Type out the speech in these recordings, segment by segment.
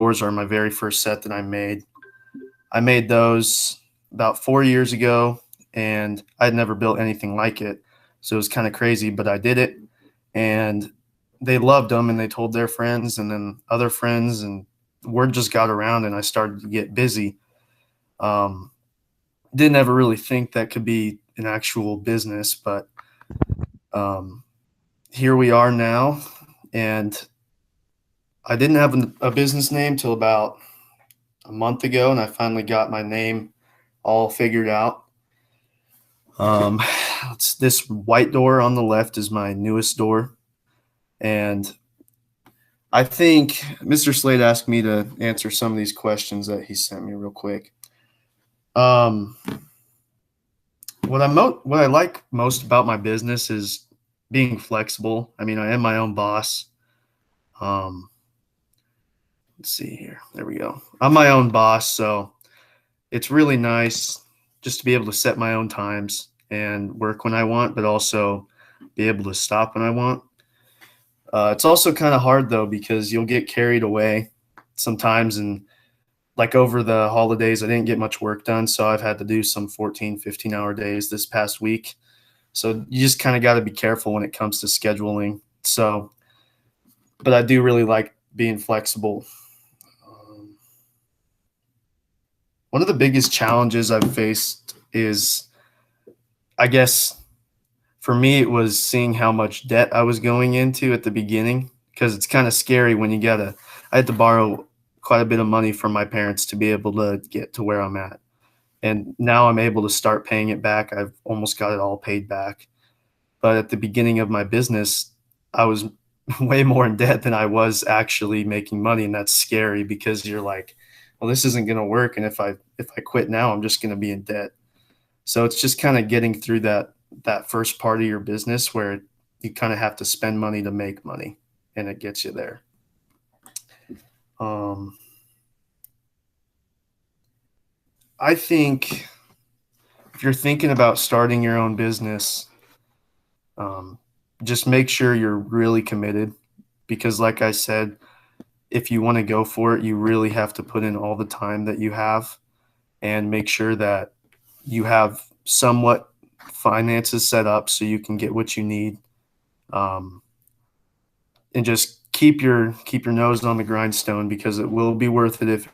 doors are my very first set that I made. I made those about 4 years ago, and I'd never built anything like it. So it was kind of crazy, but I did it, and they loved them, and they told their friends and then other friends, and word just got around, and I started to get busy. Um, didn't ever really think that could be an actual business, but um, here we are now. And I didn't have a business name till about a month ago, and I finally got my name all figured out. Um, it's this white door on the left is my newest door, and I think Mr. Slade asked me to answer some of these questions that he sent me real quick. Um, what I like most about my business is being flexible. I mean, I am my own boss. Um, let's see here. There we go. I'm my own boss, so it's really nice just to be able to set my own times and work when I want, but also be able to stop when I want. It's also kind of hard though, because you'll get carried away sometimes. And like over the holidays, I didn't get much work done. So I've had to do some 14, 15-hour days this past week. So you just kind of got to be careful when it comes to scheduling. So, but I do really like being flexible. One of the biggest challenges I've faced is, I guess, for me, it was seeing how much debt I was going into at the beginning, because it's kind of scary when I had to borrow quite a bit of money from my parents to be able to get to where I'm at. And now I'm able to start paying it back. I've almost got it all paid back. But at the beginning of my business, I was way more in debt than I was actually making money. And that's scary, because you're like, well, this isn't going to work. And if I quit now, I'm just going to be in debt. So it's just kind of getting through that first part of your business where you kind of have to spend money to make money, and it gets you there. I think if you're thinking about starting your own business, just make sure you're really committed, because like I said, if you want to go for it, you really have to put in all the time that you have, and make sure that you have somewhat finances set up so you can get what you need. And just keep your nose on the grindstone, because it will be worth it if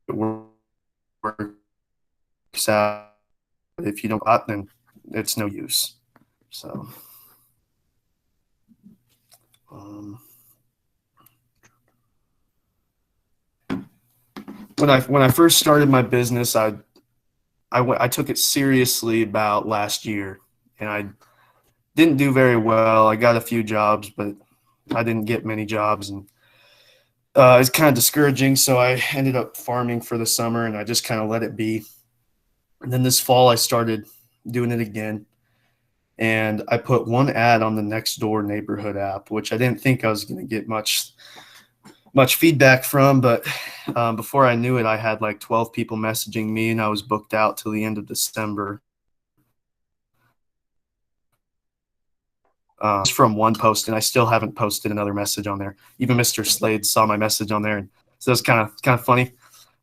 it works out. If you don't, then it's no use. So, when I first started my business, I took it seriously about last year, and I didn't do very well. I got a few jobs, but I didn't get many jobs, and it's kind of discouraging. So I ended up farming for the summer, and I just kind of let it be. And then this fall, I started doing it again, and I put one ad on the Nextdoor neighborhood app, which I didn't think I was going to get much feedback from, but before I knew it, I had like 12 people messaging me, and I was booked out till the end of December. Just from one post, and I still haven't posted another message on there. Even Mr. Slade saw my message on there, and so it's kind of funny.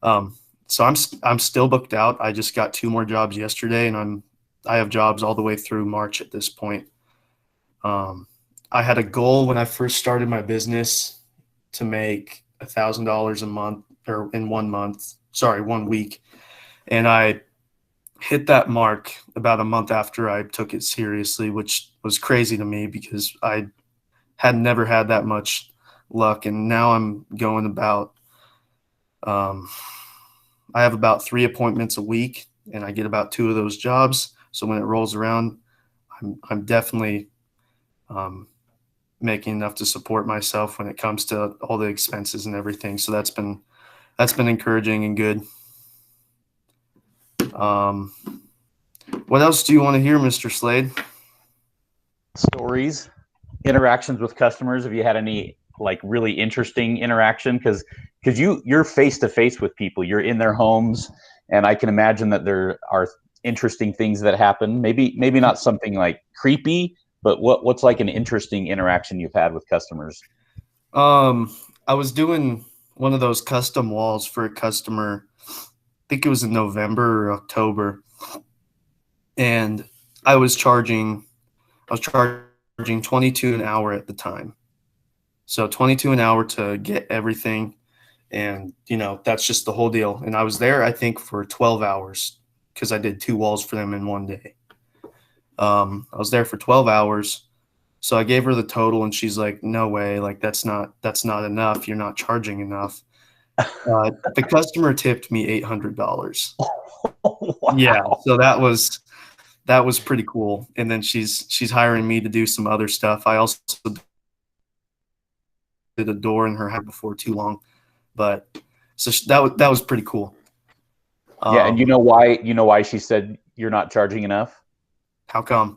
So I'm still booked out. I just got 2 more jobs yesterday, and I have jobs all the way through March at this point. I had a goal when I first started my business to make $1,000 a month, or in 1 week. And I hit that mark about a month after I took it seriously, which was crazy to me, because I had never had that much luck. And now I'm going about, I have about 3 appointments a week, and I get about 2 of those jobs. So when it rolls around, I'm definitely making enough to support myself when it comes to all the expenses and everything. So that's been encouraging and good. What else do you want to hear, Mr. Slade? Stories, interactions with customers. Have you had any like really interesting interaction? Because you're face to face with people, you're in their homes, and I can imagine that there are interesting things that happen. Maybe not something like creepy, but what's like an interesting interaction you've had with customers? I was doing one of those custom walls for a customer. I think it was in November or October, and I was charging I was charging 22 an hour at the time. So 22 an hour to get everything, and that's just the whole deal. And I was there, I think, for 12 hours because I did two walls for them in one day. I was there for 12 hours. So I gave her the total, and she's like, "No way! Like that's not enough. You're not charging enough." The customer tipped me $800. Yeah, Wow. so that was pretty cool. And then she's hiring me to do some other stuff. I also did a door in her house before too long, but so that was pretty cool. Yeah, and Um, you know why she said you're not charging enough? how come?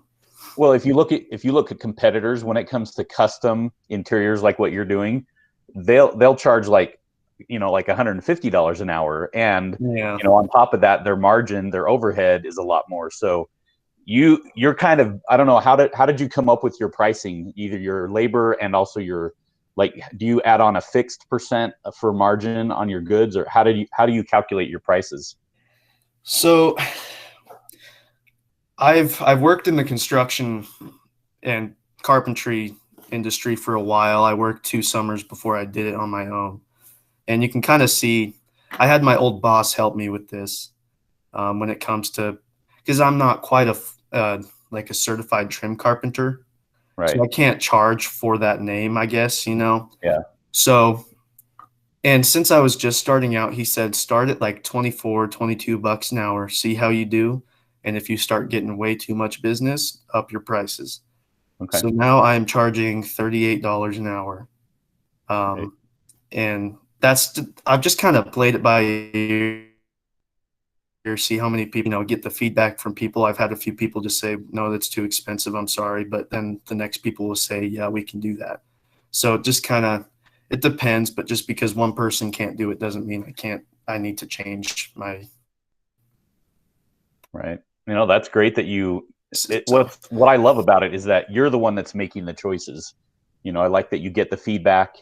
Well, if you look at competitors when it comes to custom interiors like what you're doing, they'll charge like like $150 an hour, and Yeah. on top of that, their margin, their overhead is a lot more. So you're kind of, I don't know, how did you come up with your pricing, either your labor and also your, like, do you add on a fixed percent for margin on your goods, or how do you calculate your prices? So I've worked in the construction and carpentry industry for a while. I worked 2 summers before I did it on my own, and you can kind of see. I had my old boss help me with this when it comes to, because I'm not quite like a certified trim carpenter, so Right. I can't charge for that name, I guess. Yeah. So, and since I was just starting out, he said start at like 24, $22 an hour, see how you do. And if you start getting way too much business, up your prices. Okay. So now I'm charging $38 an hour. Right. Um, and I've just kind of played it by ear, see how many people, get the feedback from people. I've had a few people just say, no, that's too expensive. I'm sorry. But then the next people will say, yeah, we can do that. So it just kind of, it depends. But just because one person can't do it doesn't mean I need to change my, Right. That's great that so. what I love about it is that you're the one that's making the choices. I like that you get the feedback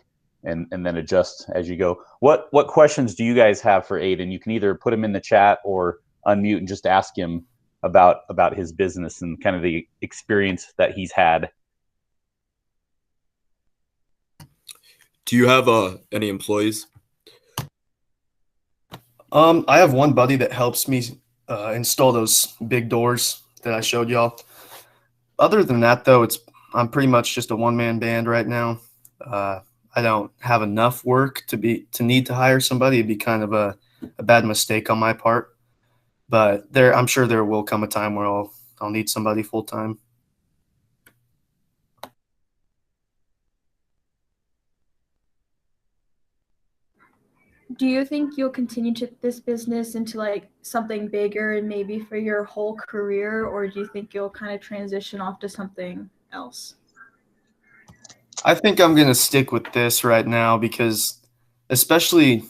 and then adjust as you go. What questions do you guys have for Aidan? You can either put him in the chat or unmute and just ask him about his business and kind of the experience that he's had. Do you have any employees? I have one buddy that helps me install those big doors that I showed y'all. Other than that, though, I'm pretty much just a one-man band right now. I don't have enough work to need to hire somebody. It'd be kind of a bad mistake on my part. But I'm sure there will come a time where I'll need somebody full time. Do you think you'll continue to this business into like something bigger and maybe for your whole career, or do you think you'll kind of transition off to something else? I think I'm gonna stick with this right now because, especially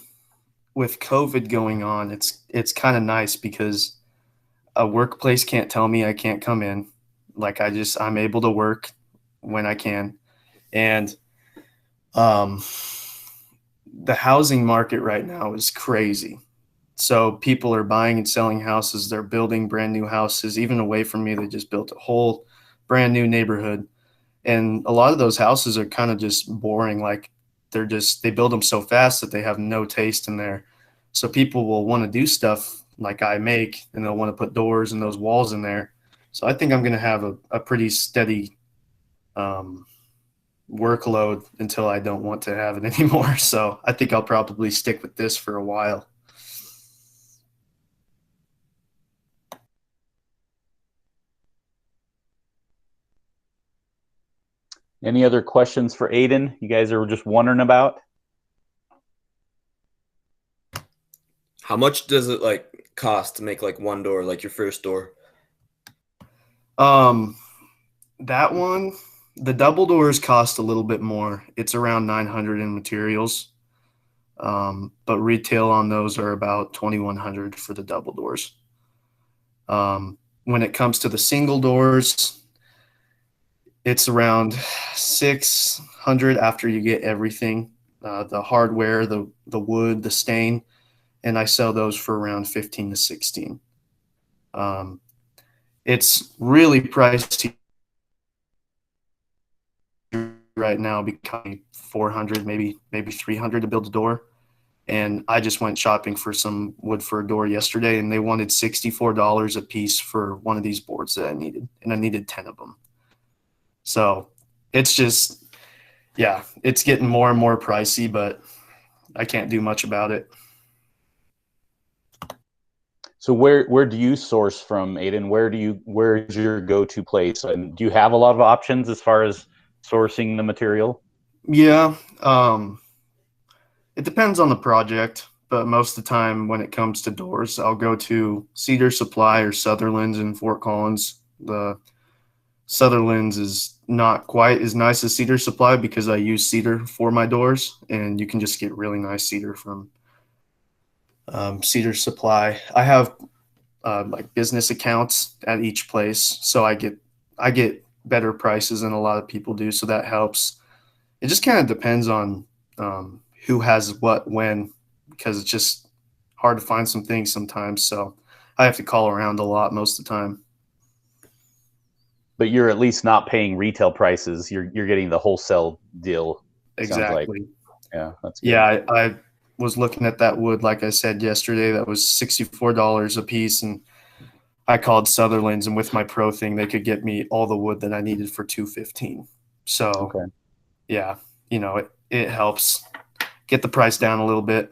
with COVID going on, it's kind of nice because a workplace can't tell me I can't come in. Like I'm able to work when I can, and um, the housing market right now is crazy. So people are buying and selling houses. They're building brand new houses. Even away from me, they just built a whole brand new neighborhood. And a lot of those houses are kind of just boring. Like they build them so fast that they have no taste in there. So people will want to do stuff like I make, and they'll want to put doors and those walls in there. So I think I'm going to have a pretty steady um, workload until I don't want to have it anymore. So I think I'll probably stick with this for a while. Any other questions for Aidan? You guys are just wondering about? How much does it like cost to make like one door, like your first door? Um, that one, the double doors cost a little bit more. It's around 900 in materials. But retail on those are about 2,100 for the double doors. When it comes to the single doors, it's around 600 after you get everything. the hardware, the wood, the stain, and I sell those for around 15 to 16. It's really pricey right now, becoming 400, maybe 300 to build a door. And I just went shopping for some wood for a door yesterday, and they wanted $64 a piece for one of these boards that I needed, and I needed 10 of them. So it's just, yeah, it's getting more and more pricey, but I can't do much about it. So where do you source from, Aidan? Where's your go-to place? And do you have a lot of options as far as sourcing the material? Yeah, it depends on the project, but most of the time when it comes to doors, I'll go to Cedar Supply or Sutherland's in Fort Collins. The Sutherland's is not quite as nice as Cedar Supply because I use cedar for my doors, and you can just get really nice cedar from Cedar Supply. I have like business accounts at each place, so I get better prices than a lot of people do, so that helps. It just kind of depends on who has what when, because it's just hard to find some things sometimes. So I have to call around a lot most of the time. But you're at least not paying retail prices. You're getting the wholesale deal. Exactly. Like. Yeah, that's good. Yeah. I was looking at that wood, like I said yesterday, that was $64 a piece, and I called Sutherland's, and with my pro thing, they could get me all the wood that I needed for $215. So, okay. Yeah, it helps get the price down a little bit.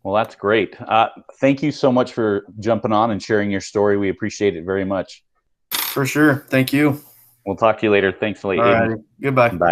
Well, that's great. Thank you so much for jumping on and sharing your story. We appreciate it very much. For sure. Thank you. We'll talk to you later. Thanks, Aidan. All right. Goodbye. Bye.